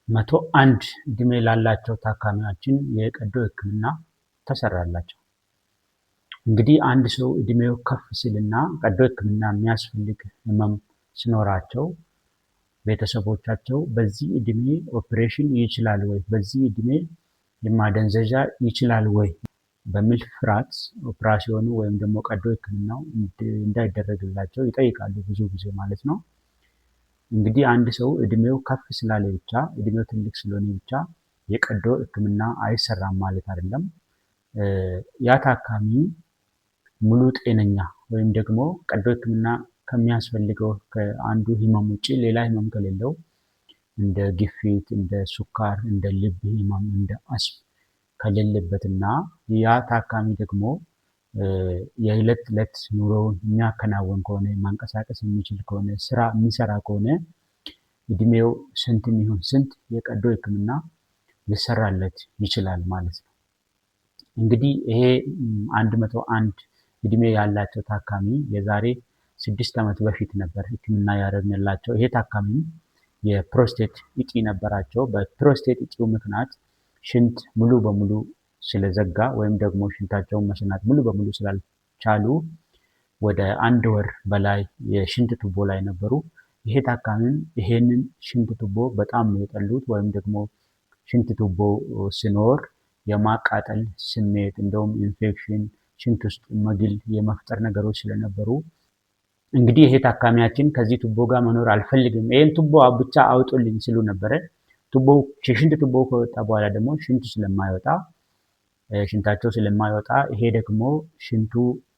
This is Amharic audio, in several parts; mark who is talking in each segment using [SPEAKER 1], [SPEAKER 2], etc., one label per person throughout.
[SPEAKER 1] 101 እድሜ ላላቸው ታካሚያችን የቀዶ ሕክምና ተሰራላቸው። እንግዲህ አንድ ሰው እድሜው ከፍ ሲልና ቀዶ ሕክምና የሚያስፈልግ ህመም ሲኖራቸው ቤተሰቦቻቸው በዚህ እድሜ ኦፕሬሽን ይችላል ወይ፣ በዚህ እድሜ ማደንዘዣ ይችላል ወይ በሚል ፍርሃት ኦፕራሲዮኑ ወይም ደግሞ ቀዶ ሕክምናው እንዳይደረግላቸው ይጠይቃሉ ብዙ ጊዜ ማለት ነው። እንግዲህ አንድ ሰው እድሜው ከፍ ስላለ ብቻ እድሜው ትልቅ ስለሆነ ብቻ የቀዶ ሕክምና አይሰራም ማለት አይደለም። ያ ታካሚ ሙሉ ጤነኛ ወይም ደግሞ ቀዶ ሕክምና ከሚያስፈልገው ከአንዱ ህመም ውጭ ሌላ ህመም ከሌለው እንደ ግፊት፣ እንደ ሱካር፣ እንደ ልብ ህመም፣ እንደ አስም ከሌለበትና ያ ታካሚ ደግሞ የዕለት ዕለት ኑሮውን የሚያከናውን ከሆነ ማንቀሳቀስ የሚችል ከሆነ ስራ የሚሰራ ከሆነ እድሜው ስንትም ይሁን ስንት የቀዶ ሕክምና ሊሰራለት ይችላል ማለት ነው። እንግዲህ ይሄ 101 እድሜ ያላቸው ታካሚ የዛሬ 6 ዓመት በፊት ነበር ሕክምና ያደረግንላቸው። ይሄ ታካሚ የፕሮስቴት እጢ ነበራቸው። በፕሮስቴት እጢው ምክንያት ሽንት ሙሉ በሙሉ ስለዘጋ ወይም ደግሞ ሽንታቸውን መሽናት ሙሉ በሙሉ ስላልቻሉ ወደ 1 ወር በላይ የሽንት ቱቦ ላይ ነበሩ። ይሄ ታካሚም ይሄንን ሽንት ቱቦ በጣም ነው የጠሉት። ወይም ደግሞ ሽንት ቱቦ ሲኖር የማቃጠል ስሜት እንደውም ኢንፌክሽን ሽንት ውስጥ መግል የመፍጠር ነገሮች ስለነበሩ እንግዲህ ይሄ ታካሚያችን ከዚህ ቱቦ ጋር መኖር አልፈልግም፣ ይሄን ቱቦ ብቻ አውጡልኝ ሲሉ ነበረ። ሽንት ቱቦ ከወጣ በኋላ ደግሞ ሽንታቸው ስለማይወጣ ይሄ ደግሞ ሽንቱ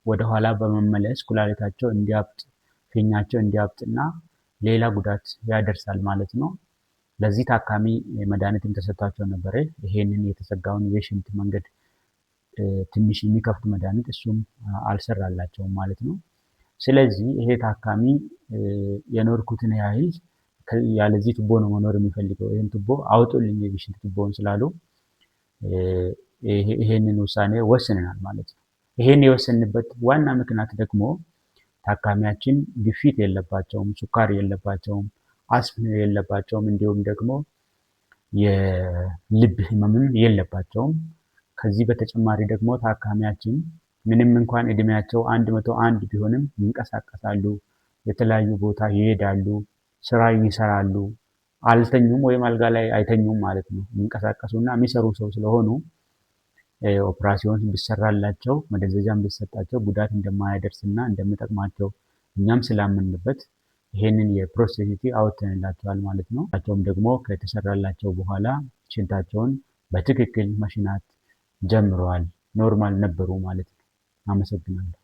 [SPEAKER 1] ወደኋላ በመመለስ ኩላሊታቸው እንዲያብጥ፣ ፊኛቸው እንዲያብጥና ሌላ ጉዳት ያደርሳል ማለት ነው። ለዚህ ታካሚ መድኃኒትም ተሰጥቷቸው ነበረ። ይሄንን የተዘጋውን የሽንት መንገድ ትንሽ የሚከፍት መድኃኒት እሱም አልሰራላቸውም ማለት ነው። ስለዚህ ይሄ ታካሚ የኖርኩትን ያህል ያለዚህ ቱቦ ነው መኖር የሚፈልገው፣ ይህን ቱቦ አውጡልኝ የሽንት ቱቦውን ስላሉ ይሄንን ውሳኔ ወስነናል ማለት ነው። ይሄን የወሰንበት ዋና ምክንያት ደግሞ ታካሚያችን ግፊት የለባቸውም፣ ሱካር የለባቸውም፣ አስም የለባቸውም፣ እንዲሁም ደግሞ የልብ ህመምም የለባቸውም። ከዚህ በተጨማሪ ደግሞ ታካሚያችን ምንም እንኳን እድሜያቸው 101 ቢሆንም ይንቀሳቀሳሉ፣ የተለያዩ ቦታ ይሄዳሉ፣ ስራ ይሰራሉ፣ አልተኙም ወይም አልጋ ላይ አይተኙም ማለት ነው። የሚንቀሳቀሱና የሚሰሩ ሰው ስለሆኑ ኦፕራሲዮን ቢሰራላቸው መደንዘዣም ቢሰጣቸው ጉዳት እንደማያደርስና እንደሚጠቅማቸው እኛም ስላመንበት ይሄንን የፕሮስቴት እጢ አውጥተንላቸዋል ማለት ነው። እሳቸውም ደግሞ ከተሰራላቸው በኋላ ሽንታቸውን በትክክል መሽናት ጀምረዋል፣ ኖርማል ነበሩ ማለት ነው። አመሰግናለሁ።